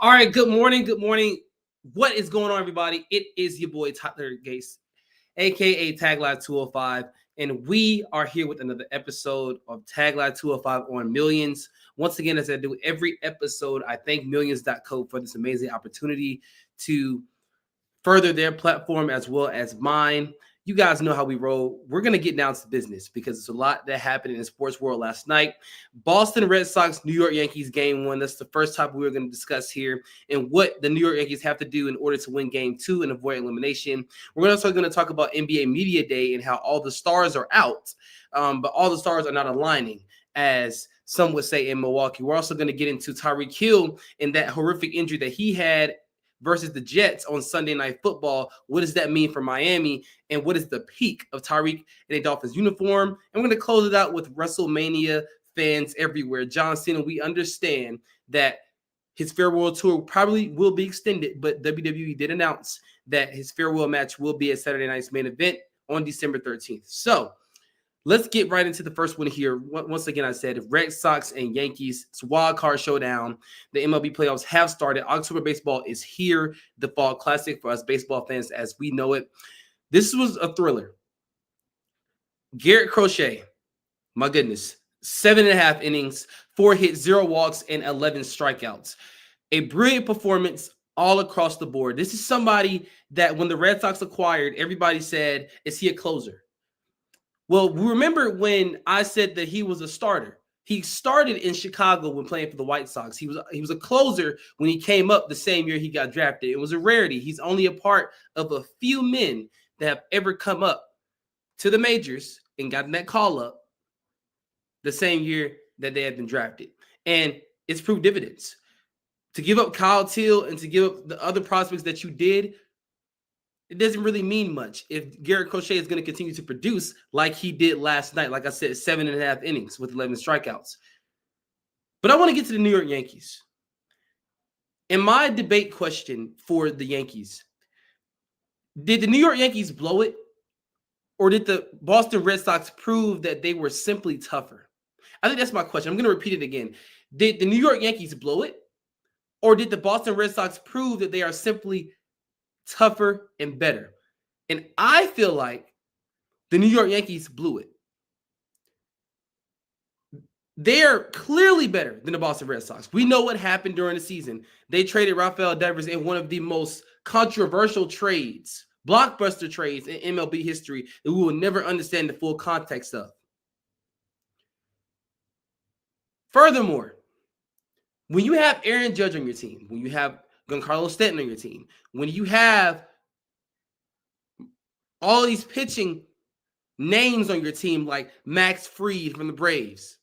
All right, good morning. Good morning. What is going on, everybody? It is your boy Tyler Gates, aka Tag Live 205, and we are here with another episode of Tag Live 205 on Millions. Once again, as I do every episode, I thank Millions.co for this amazing opportunity to further their platform as well as mine. You guys know how we roll. We're going to get down to business because there's a lot that happened in the sports world last night. Boston Red Sox, New York Yankees game one. That's the first topic we're going to discuss here and what the New York Yankees have to do in order to win game two and avoid elimination. We're also going to talk about NBA Media Day and how all the stars are out, but all the stars are not aligning, as some would say in Milwaukee. We're also going to get into Tyreek Hill and that horrific injury that he had versus the Jets on Sunday Night Football. What does that mean for Miami? And what is the peak of Tyreek in a Dolphins uniform? And we're going to close it out with WrestleMania fans everywhere. John Cena, we understand that his farewell tour probably will be extended, but WWE did announce that his farewell match will be at Saturday night's main event on December 13th. So let's get right into the first one here. Once again, I said Red Sox and Yankees. It's a wild card showdown. The MLB playoffs have started. October baseball is here. The fall classic for us baseball fans as we know it. This was a thriller. Garrett Crochet, my goodness, 7.5 innings, 4 hits, 0 walks, and 11 strikeouts. A brilliant performance all across the board. This is somebody that when the Red Sox acquired, everybody said, is he a closer? Well, remember when I said that he was a starter? He started in Chicago when playing for the White Sox. He was a closer when he came up the same year he got drafted. It was a rarity. He's only a part of a few men that have ever come up to the majors and gotten that call up the same year that they had been drafted. And it's proved dividends. To give up Kyle Till and to give up the other prospects that you did, it doesn't really mean much if Garrett Crochet is going to continue to produce like he did last night. Like I said, 7.5 innings with 11 strikeouts. But I want to get to the New York Yankees. And my debate question for the Yankees, did the New York Yankees blow it? Or did the Boston Red Sox prove that they were simply tougher? I think that's my question. I'm going to repeat it again. Did the New York Yankees blow it? Or did the Boston Red Sox prove that they are simply tougher and better? And I feel like the New York Yankees blew it. They're clearly better than the Boston Red Sox. We know what happened during the season. They traded Rafael Devers in one of the most controversial trades, blockbuster trades in MLB history that we will never understand the full context of. Furthermore, when you have Aaron Judge on your team, when you have Giancarlo Stanton on your team, when you have all these pitching names on your team like Max Fried from the Braves,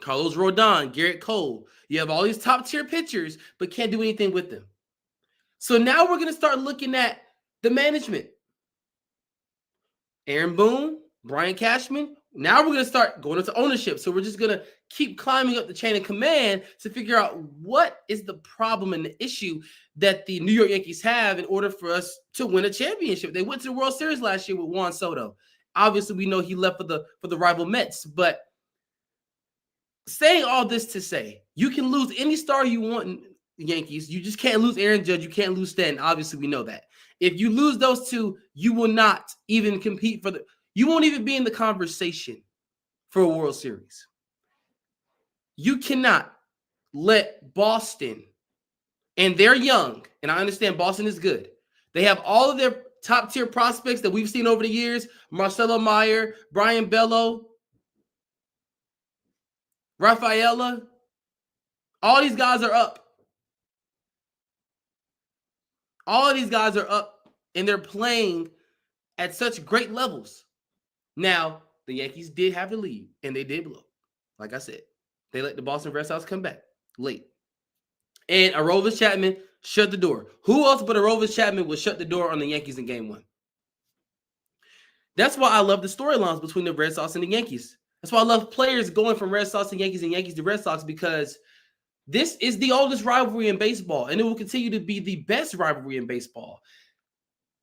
Carlos Rodon, Garrett Cole, you have all these top-tier pitchers, but can't do anything with them. So now we're going to start looking at the management. Aaron Boone, Brian Cashman. Now we're going to start going into ownership. So we're just going to keep climbing up the chain of command to figure out what is the problem and the issue that the New York Yankees have in order for us to win a championship. They went to the World Series last year with Juan Soto. Obviously, we know he left for the rival Mets. But saying all this to say, you can lose any star you want in the Yankees. You just can't lose Aaron Judge. You can't lose Stanton. Obviously, we know that. If you lose those two, you will not even compete for you won't even be in the conversation for a World Series. You cannot let Boston, and they're young, and I understand Boston is good. They have all of their top-tier prospects that we've seen over the years, Marcelo Meyer, Brian Bello, Rafaela. All these guys are up. All of these guys are up, and they're playing at such great levels. Now, the Yankees did have the lead, and they did blow. Like I said, they let the Boston Red Sox come back late. And Aroldis Chapman shut the door. Who else but Aroldis Chapman would shut the door on the Yankees in game one? That's why I love the storylines between the Red Sox and the Yankees. That's why I love players going from Red Sox to Yankees and Yankees to Red Sox, because this is the oldest rivalry in baseball, and it will continue to be the best rivalry in baseball.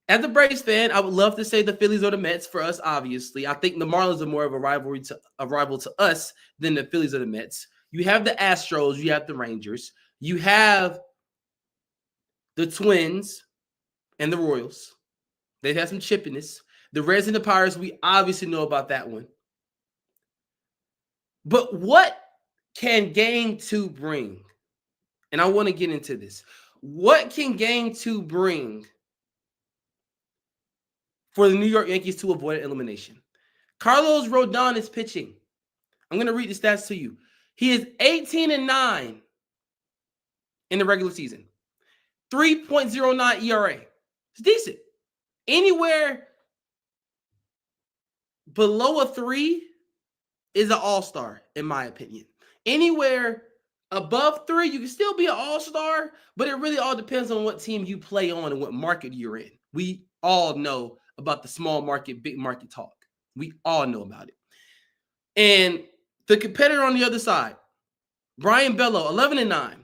As a Braves fan, I would love to say the Phillies or the Mets for us, obviously. I think the Marlins are more of a rival to us than the Phillies or the Mets. You have the Astros, you have the Rangers, you have the Twins, and the Royals. They've had some chippiness. The Reds and the Pirates, we obviously know about that one. But what can Game 2 bring? And I want to get into this. What can Game 2 bring for the New York Yankees to avoid elimination? Carlos Rodon is pitching. I'm going to read the stats to you. He is 18-9 in the regular season. 3.09 ERA. It's decent. Anywhere below a 3 is an all-star, in my opinion. Anywhere above 3, you can still be an all-star, but it really all depends on what team you play on and what market you're in. We all know about the small market, big market talk. We all know about it. And the competitor on the other side, Brian Bello, 11-9,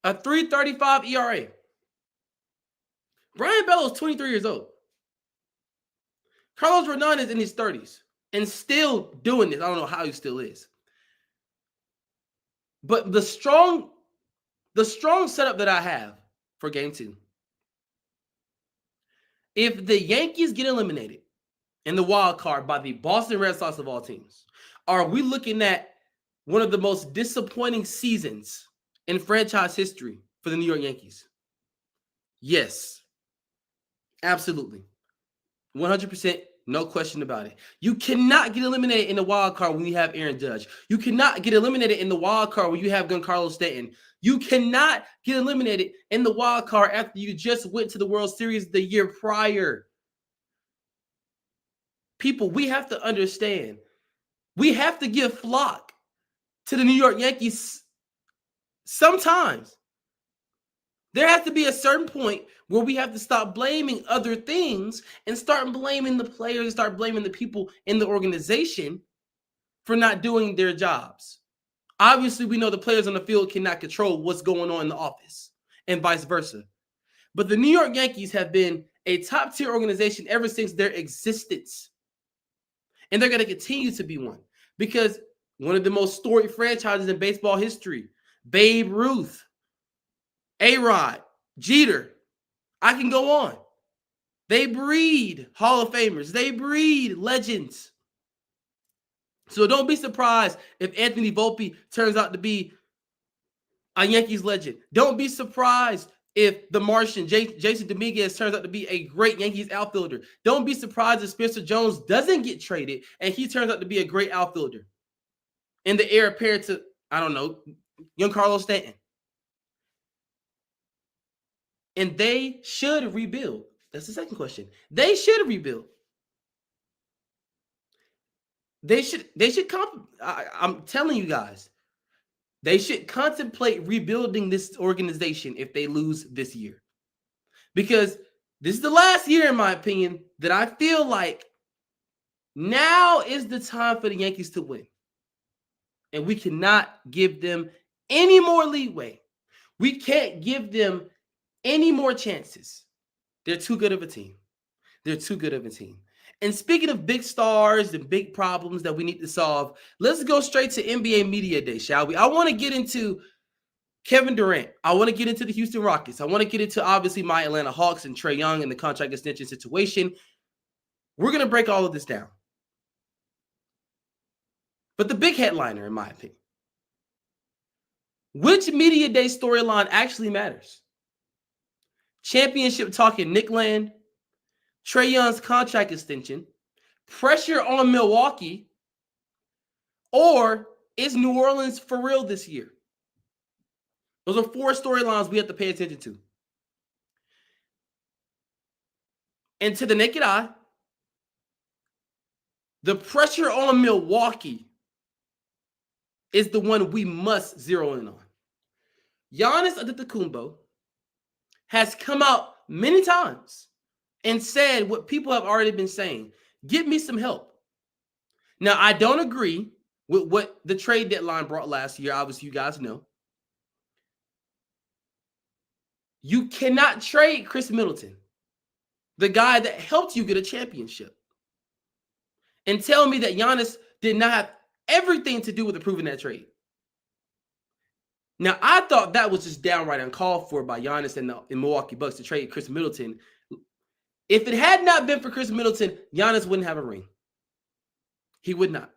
a 3.35 ERA. Brian Bello is 23 years old. Carlos Rodon is in his 30s and still doing this. I don't know how he still is. But the strong setup that I have for Game 2, if the Yankees get eliminated in the wild card by the Boston Red Sox of all teams, are we looking at one of the most disappointing seasons in franchise history for the New York Yankees? Yes. Absolutely. 100%, no question about it. You cannot get eliminated in the wild card when you have Aaron Judge. You cannot get eliminated in the wild card when you have Giancarlo Stanton. You cannot get eliminated in the wild card after you just went to the World Series the year prior. People, we have to understand. We have to give flock to the New York Yankees sometimes. There has to be a certain point where we have to stop blaming other things and start blaming the players and start blaming the people in the organization for not doing their jobs. Obviously, we know the players on the field cannot control what's going on in the office and vice versa. But the New York Yankees have been a top-tier organization ever since their existence. And they're going to continue to be one because one of the most storied franchises in baseball history, Babe Ruth, A-Rod, Jeter, I can go on. They breed Hall of Famers. They breed legends. So don't be surprised if Anthony Volpe turns out to be a Yankees legend. Don't be surprised if the Martian, Jason Dominguez, turns out to be a great Yankees outfielder. Don't be surprised if Spencer Jones doesn't get traded and he turns out to be a great outfielder in the heir apparent to, I don't know, Giancarlo Stanton. And they should rebuild. That's the second question. They should rebuild. They should I'm telling you guys, they should contemplate rebuilding this organization if they lose this year. Because this is the last year, in my opinion, that I feel like now is the time for the Yankees to win. And we cannot give them any more leeway. We can't give them any more chances. They're too good of a team. They're too good of a team. And speaking of big stars and big problems that we need to solve, let's go straight to NBA Media Day, shall we? I want to get into Kevin Durant. I want to get into the Houston Rockets. I want to get into, obviously, my Atlanta Hawks and Trae Young and the contract extension situation. We're going to break all of this down. But the big headliner, in my opinion, which Media Day storyline actually matters? Championship talking Nick Land, Trae Young's contract extension, pressure on Milwaukee, or is New Orleans for real this year? Those are 4 storylines we have to pay attention to. And to the naked eye, the pressure on Milwaukee is the one we must zero in on. Giannis Antetokounmpo has come out many times and said what people have already been saying. Get me some help. Now, I don't agree with what the trade deadline brought last year. Obviously, you guys know. You cannot trade Chris Middleton, the guy that helped you get a championship, and tell me that Giannis did not have everything to do with approving that trade. Now, I thought that was just downright uncalled for by Giannis and the Milwaukee Bucks to trade Chris Middleton. If it had not been for Chris Middleton, Giannis wouldn't have a ring. He would not.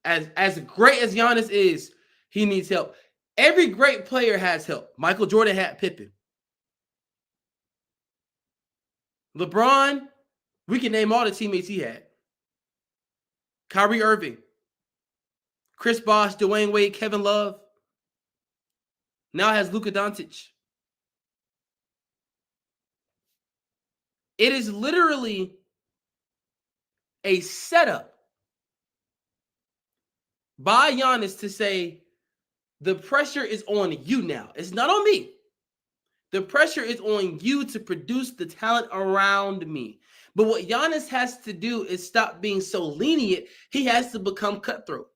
As great as Giannis is, he needs help. Every great player has help. Michael Jordan had Pippen. LeBron, we can name all the teammates he had. Kyrie Irving, Chris Bosh, Dwayne Wade, Kevin Love. Now has Luka Doncic. It is literally a setup by Giannis to say, the pressure is on you now. It's not on me. The pressure is on you to produce the talent around me. But what Giannis has to do is stop being so lenient. He has to become cutthroat.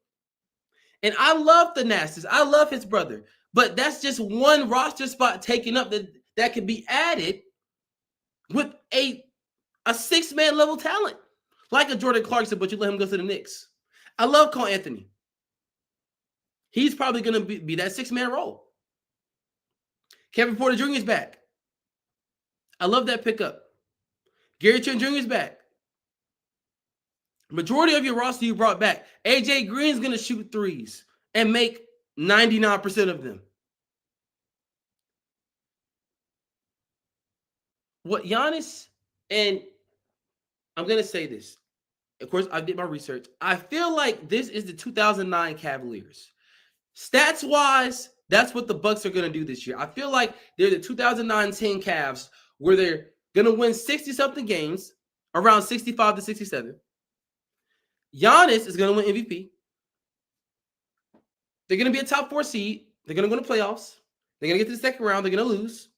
And I love Thanasis. I love his brother. But that's just one roster spot taken up that could be added with a six-man level talent. Like a Jordan Clarkson, but you let him go to the Knicks. I love Cole Anthony. He's probably going to be that six-man role. Kevin Porter Jr. is back. I love that pickup. Gary Trent Jr. is back. Majority of your roster you brought back. AJ Green's going to shoot threes and make 99% of them. What Giannis, and I'm going to say this. Of course, I did my research. I feel like this is the 2009 Cavaliers. Stats-wise, that's what the Bucks are going to do this year. I feel like they're the 2009-10 Cavs where they're going to win 60-something games, around 65 to 67. Giannis is going to win MVP. They're going to be a top 4 seed. They're going to go to playoffs. They're going to get to the second round. They're going to lose.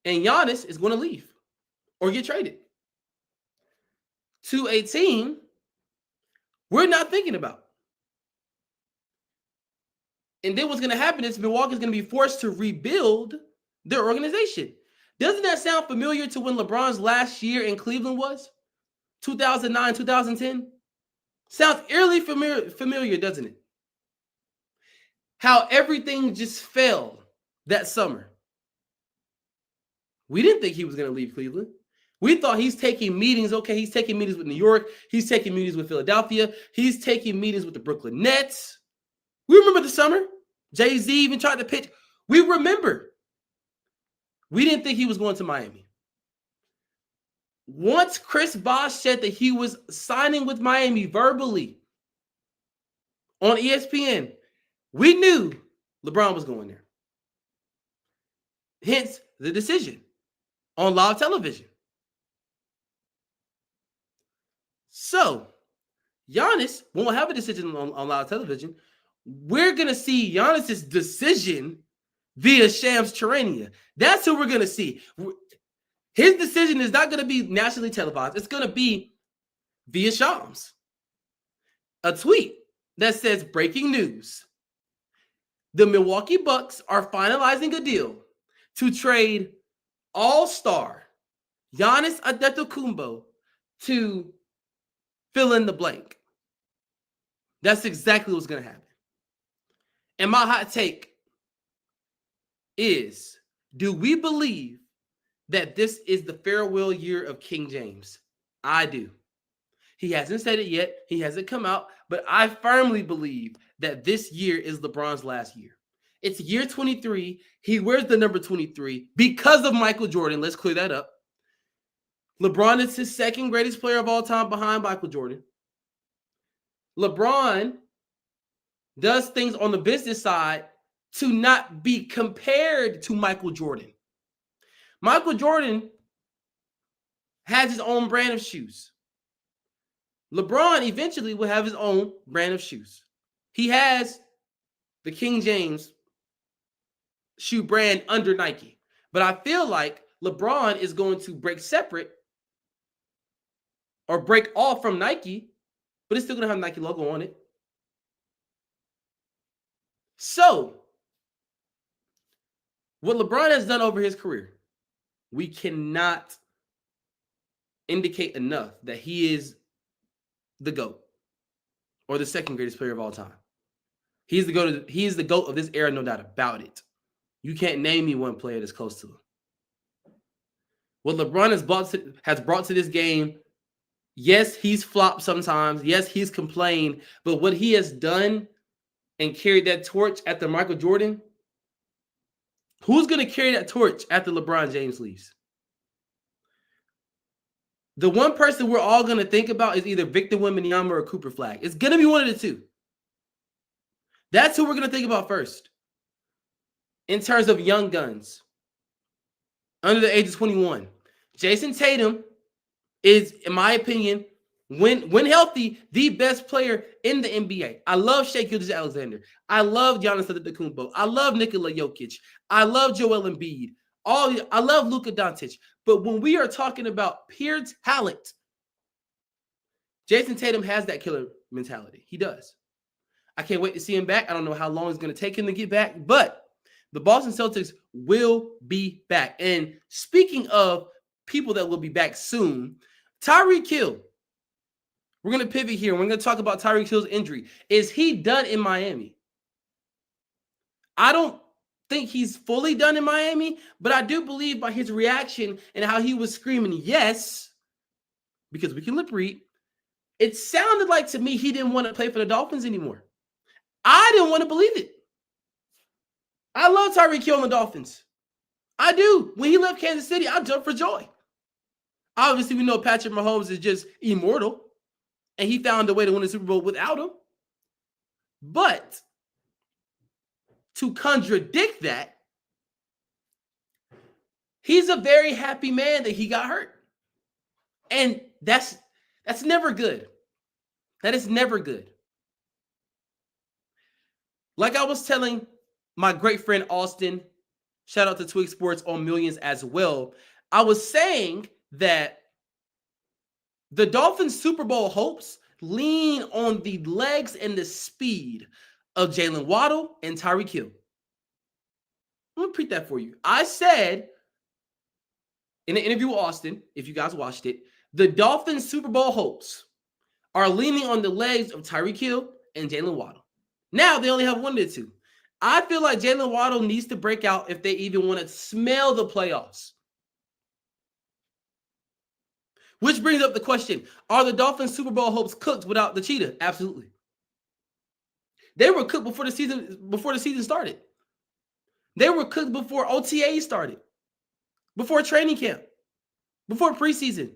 And Giannis is going to leave or get traded to a team we're not thinking about. And then what's going to happen is Milwaukee's going to be forced to rebuild their organization. Doesn't that sound familiar to when LeBron's last year in Cleveland was? 2009, 2010? Sounds eerily familiar, doesn't it? How everything just fell that summer. We didn't think he was going to leave Cleveland. We thought he's taking meetings. Okay, he's taking meetings with New York. He's taking meetings with Philadelphia. He's taking meetings with the Brooklyn Nets. We remember the summer. Jay-Z even tried to pitch. We remember. We didn't think he was going to Miami. Once Chris Bosh said that he was signing with Miami verbally on ESPN, we knew LeBron was going there. Hence the decision on live television. So, Giannis won't have a decision on live television. We're going to see Giannis's decision via Shams Charania. That's who we're going to see. His decision is not going to be nationally televised. It's going to be via Shams. A tweet that says, breaking news. The Milwaukee Bucks are finalizing a deal to trade all-star Giannis Antetokounmpo to fill in the blank. That's exactly what's going to happen. And my hot take is, do we believe that this is the farewell year of King James? I do. He hasn't said it yet. He hasn't come out. But I firmly believe that this year is LeBron's last year. It's year 23. He wears the number 23 because of Michael Jordan. Let's clear that up. LeBron is his second greatest player of all time behind Michael Jordan. LeBron does things on the business side to not be compared to Michael Jordan. Michael Jordan has his own brand of shoes. LeBron eventually will have his own brand of shoes. He has the King James shoe brand under Nike. But I feel like LeBron is going to break separate or break off from Nike, but it's still going to have Nike logo on it. So, what LeBron has done over his career, we cannot indicate enough that he is the GOAT or the second greatest player of all time. He's the GOAT. He's the GOAT of this era, no doubt about it. You can't name me one player that's close to him. What LeBron has brought to this game, yes, he's flopped sometimes. Yes, he's complained. But what he has done and carried that torch after Michael Jordan, who's going to carry that torch after LeBron James leaves? The one person we're all going to think about is either Victor Wembanyama or Cooper Flag. It's going to be one of the two. That's who we're going to think about first. In terms of young guns, under the age of 21. Jason Tatum is, in my opinion, when healthy, the best player in the NBA. I love Shai Gilgeous-Alexander. I love Giannis Antetokounmpo. I love Nikola Jokic. I love Joel Embiid. I love Luka Doncic. But when we are talking about pure talent, Jason Tatum has that killer mentality. He does. I can't wait to see him back. I don't know how long it's going to take him to get back, but the Boston Celtics will be back. And speaking of people that will be back soon, Tyreek Hill. We're going to pivot here. We're going to talk about Tyreek Hill's injury. Is he done in Miami? I don't think he's fully done in Miami, but I do believe by his reaction and how he was screaming, yes, because we can lip read, it sounded like to me he didn't want to play for the Dolphins anymore. I didn't want to believe it. I love Tyreek Hill and the Dolphins. I do. When he left Kansas City, I jumped for joy. Obviously, we know Patrick Mahomes is just immortal, and he found a way to win the Super Bowl without him. But to contradict that, he's a very happy man that he got hurt. And that's never good. That is never good. Like I was telling my great friend Austin, shout out to Twig Sports on Millions as well, I was saying that the Dolphins' Super Bowl hopes lean on the legs and the speed of Jalen Waddle and Tyreek Hill. Let me repeat that for you. I said in an interview with Austin, if you guys watched it, the Dolphins' Super Bowl hopes are leaning on the legs of Tyreek Hill and Jalen Waddle. Now they only have one to two. I feel like Jalen Waddle needs to break out if they even want to smell the playoffs. Which brings up the question, are the Dolphins' Super Bowl hopes cooked without the cheetah? Absolutely. They were cooked before the season started. They were cooked before OTA started, before training camp, before preseason.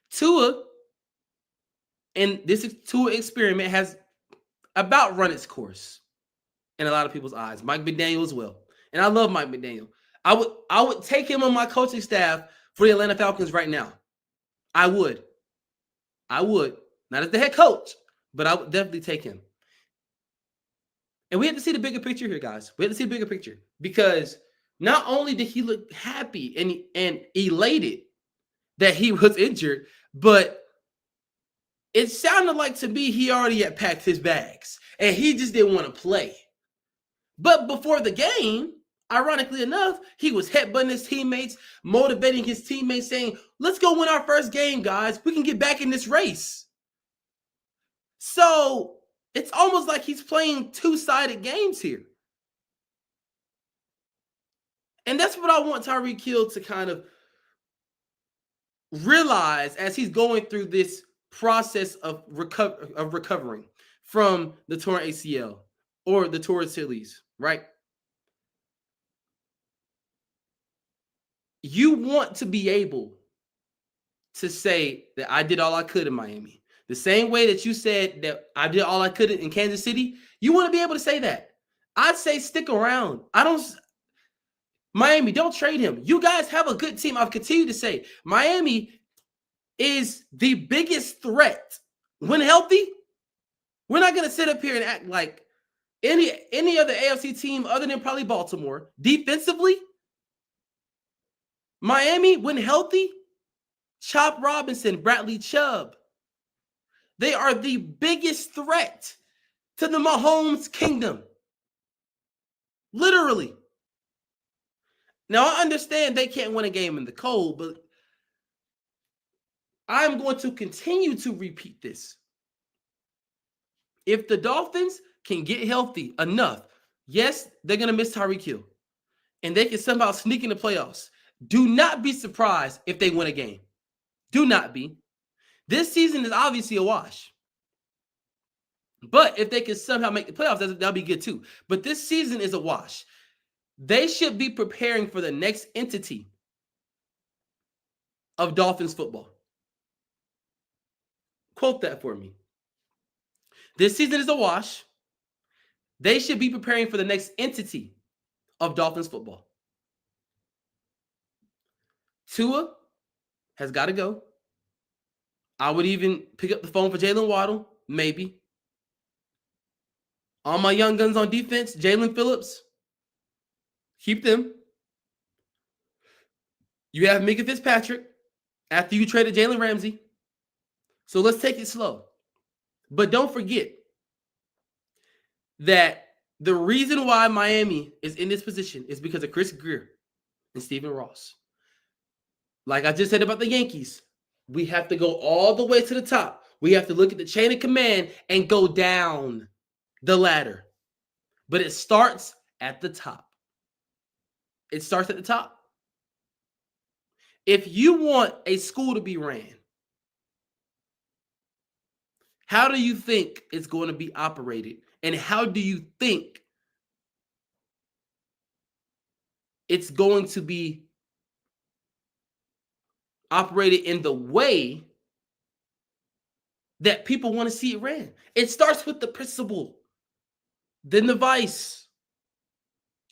Tua, and this Tua experiment has about run its course in a lot of people's eyes. Mike McDaniel as well. And I love Mike McDaniel. I would take him on my coaching staff for the Atlanta Falcons right now. I would. Not as the head coach, but I would definitely take him. And we have to see the bigger picture here, guys. We have to see the bigger picture. Because not only did he look happy and elated that he was injured, but it sounded like to me he already had packed his bags and he just didn't want to play. But before the game, ironically enough, he was headbutting his teammates, motivating his teammates, saying, let's go win our first game, guys. We can get back in this race. So it's almost like he's playing two-sided games here. And that's what I want Tyreek Hill to kind of realize as he's going through this process of recovering from the torn ACL or the torn Achilles, right? You want to be able to say that I did all I could in Miami. The same way that you said that I did all I could in Kansas City, you want to be able to say that. I'd say stick around. Miami, don't trade him. You guys have a good team. I've continued to say Miami is the biggest threat. When healthy, we're not going to sit up here and act like any other AFC team other than probably Baltimore. Defensively, Miami, when healthy, Chop Robinson, Bradley Chubb, they are the biggest threat to the Mahomes kingdom. Literally. Now, I understand they can't win a game in the cold, but I'm going to continue to repeat this. If the Dolphins can get healthy enough, yes, they're going to miss Tyreek Hill, and they can somehow sneak in the playoffs. Do not be surprised if they win a game. Do not be. This season is obviously a wash. But if they can somehow make the playoffs, that'll be good too. But this season is a wash. They should be preparing for the next entity of Dolphins football. Quote that for me. This season is a wash. They should be preparing for the next entity of Dolphins football. Tua has got to go. I would even pick up the phone for Jalen Waddle, maybe. All my young guns on defense, Jalen Phillips, keep them. You have Micah Fitzpatrick after you traded Jalen Ramsey. So let's take it slow. But don't forget that the reason why Miami is in this position is because of Chris Greer and Stephen Ross. Like I just said about the Yankees, we have to go all the way to the top. We have to look at the chain of command and go down the ladder. But it starts at the top. It starts at the top. If you want a school to be ran, how do you think it's going to be operated? And how do you think it's going to be operated in the way that people want to see it ran? It starts with the principal, then the vice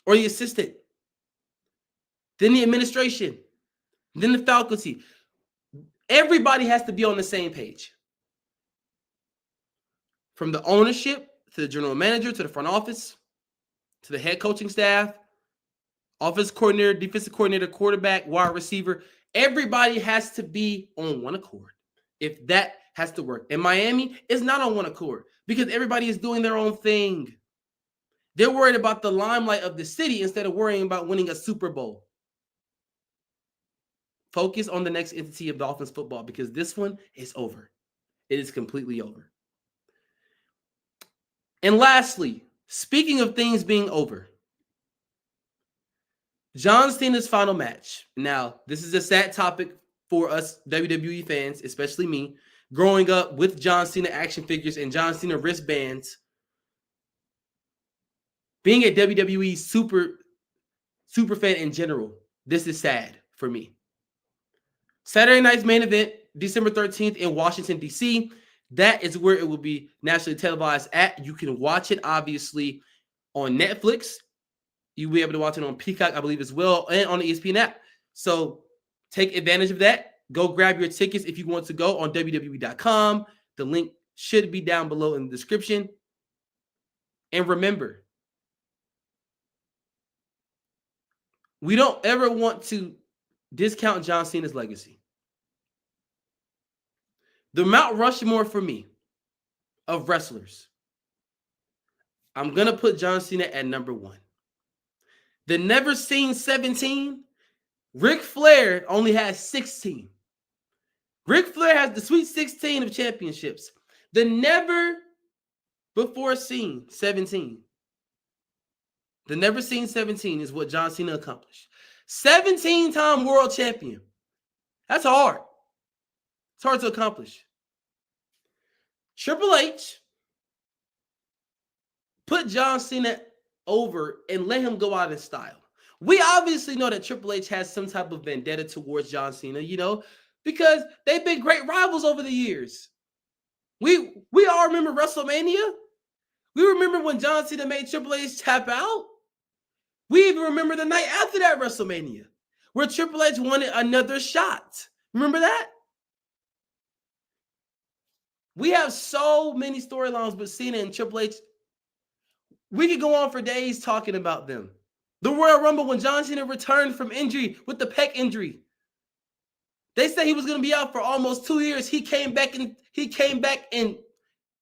or the assistant, then the administration, then the faculty. Everybody has to be on the same page. From the ownership to the general manager to the front office to the head coaching staff, offensive coordinator, defensive coordinator, quarterback, wide receiver. Everybody has to be on one accord if that has to work. And Miami is not on one accord because everybody is doing their own thing. They're worried about the limelight of the city instead of worrying about winning a Super Bowl. Focus on the next entity of Dolphins football because this one is over. It is completely over. And lastly, speaking of things being over, John Cena's final match. Now, this is a sad topic for us WWE fans, especially me, growing up with John Cena action figures and John Cena wristbands. Being a WWE super fan in general, this is sad for me. Saturday night's main event, December 13th in Washington, D.C., that is where it will be nationally televised at. You can watch it, obviously, on Netflix. You'll be able to watch it on Peacock, I believe, as well, and on the ESPN app. So take advantage of that. Go grab your tickets if you want to go on WWE.com. The link should be down below in the description. And remember, we don't ever want to discount John Cena's legacy. The Mount Rushmore for me of wrestlers, I'm going to put John Cena at number 1. The never seen 17, Ric Flair only has 16. Ric Flair has the Sweet 16 of championships. The never before seen 17. The never seen 17 is what John Cena accomplished. 17-time world champion. That's hard. It's hard to accomplish. Triple H put John Cena over and let him go out in style. We obviously know that Triple H has some type of vendetta towards John Cena, because they've been great rivals over the years. We all remember WrestleMania. We remember when John Cena made Triple H tap out. We even remember the night after that WrestleMania where Triple H wanted another shot. Remember that? We have so many storylines with Cena and Triple H. We could go on for days talking about them. The Royal Rumble when John Cena returned from injury with the pec injury. They said he was going to be out for almost 2 years. He came back in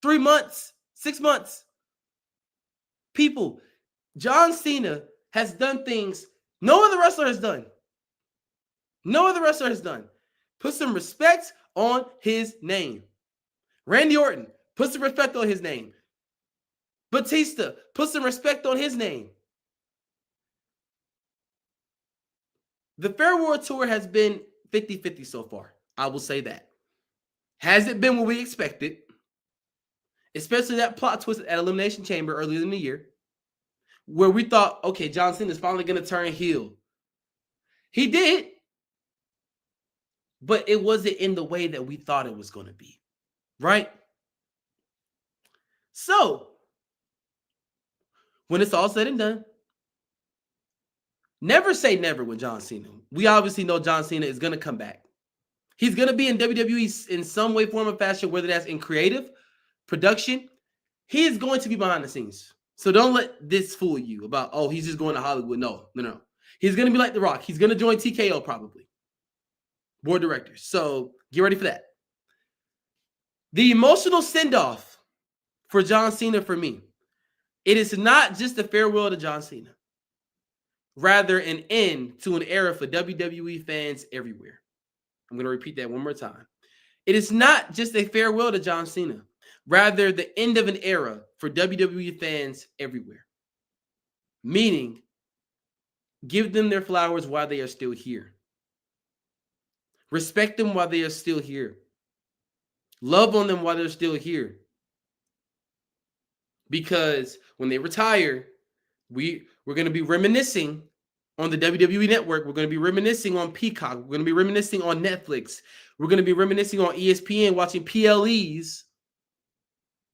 3 months, 6 months. People, John Cena has done things no other wrestler has done. No other wrestler has done. Put some respect on his name. Randy Orton, put some respect on his name. Batista, put some respect on his name. The Farewell Tour has been 50-50 so far. I will say that. Hasn't been what we expected, especially that plot twist at Elimination Chamber earlier in the year, where we thought, okay, John Cena is finally going to turn heel. He did, but it wasn't in the way that we thought it was going to be, right? So, when it's all said and done, never say never with John Cena. We obviously know John Cena is going to come back. He's going to be in WWE in some way, form, or fashion, whether that's in creative, production. He is going to be behind the scenes. So don't let this fool you about, oh, he's just going to Hollywood. No. He's going to be like The Rock. He's going to join TKO probably. Board directors. So get ready for that. The emotional send-off for John Cena for me, it is not just a farewell to John Cena. Rather, an end to an era for WWE fans everywhere. I'm going to repeat that one more time. It is not just a farewell to John Cena. Rather, the end of an era for WWE fans everywhere. Meaning, give them their flowers while they are still here. Respect them while they are still here. Love on them while they're still here. Because when they retire, we're going to be reminiscing on the WWE Network. We're going to be reminiscing on Peacock. We're going to be reminiscing on Netflix. We're going to be reminiscing on ESPN, watching PLEs,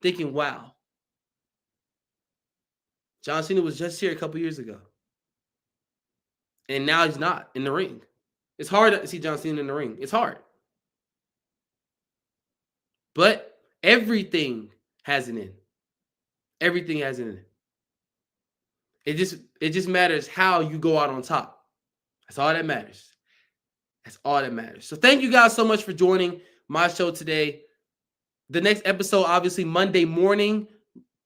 thinking, wow, John Cena was just here a couple years ago. And now he's not in the ring. It's hard to see John Cena in the ring. It's hard. But everything has an end. Everything has an end. It just matters how you go out on top. That's all that matters. That's all that matters. So thank you guys so much for joining my show today. The next episode, obviously, Monday morning,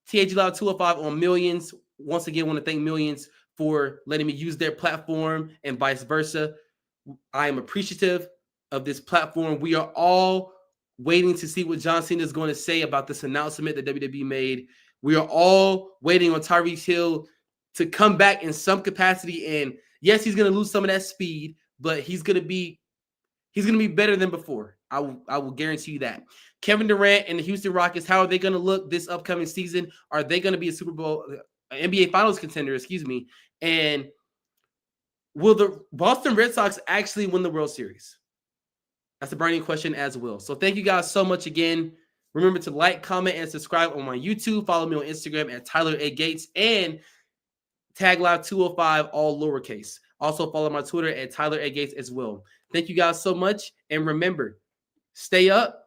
TAG Loud 205 on Millions. Once again, I want to thank Millions for letting me use their platform and vice versa. I am appreciative of this platform. We are all waiting to see what John Cena is going to say about this announcement that WWE made. We are all waiting on Tyreek Hill to come back in some capacity. And yes, he's going to lose some of that speed, but he's going to be better than before. I will guarantee you that. Kevin Durant and the Houston Rockets, how are they going to look this upcoming season? Are they going to be a Super Bowl, NBA Finals contender, And will the Boston Red Sox actually win the World Series? That's a burning question as well. So thank you guys so much again. Remember to like, comment, and subscribe on my YouTube. Follow me on Instagram at Tyler A. Gates and Tag Live 205, all lowercase. Also follow my Twitter at Tyler A. Gates as well. Thank you guys so much. And remember, stay up,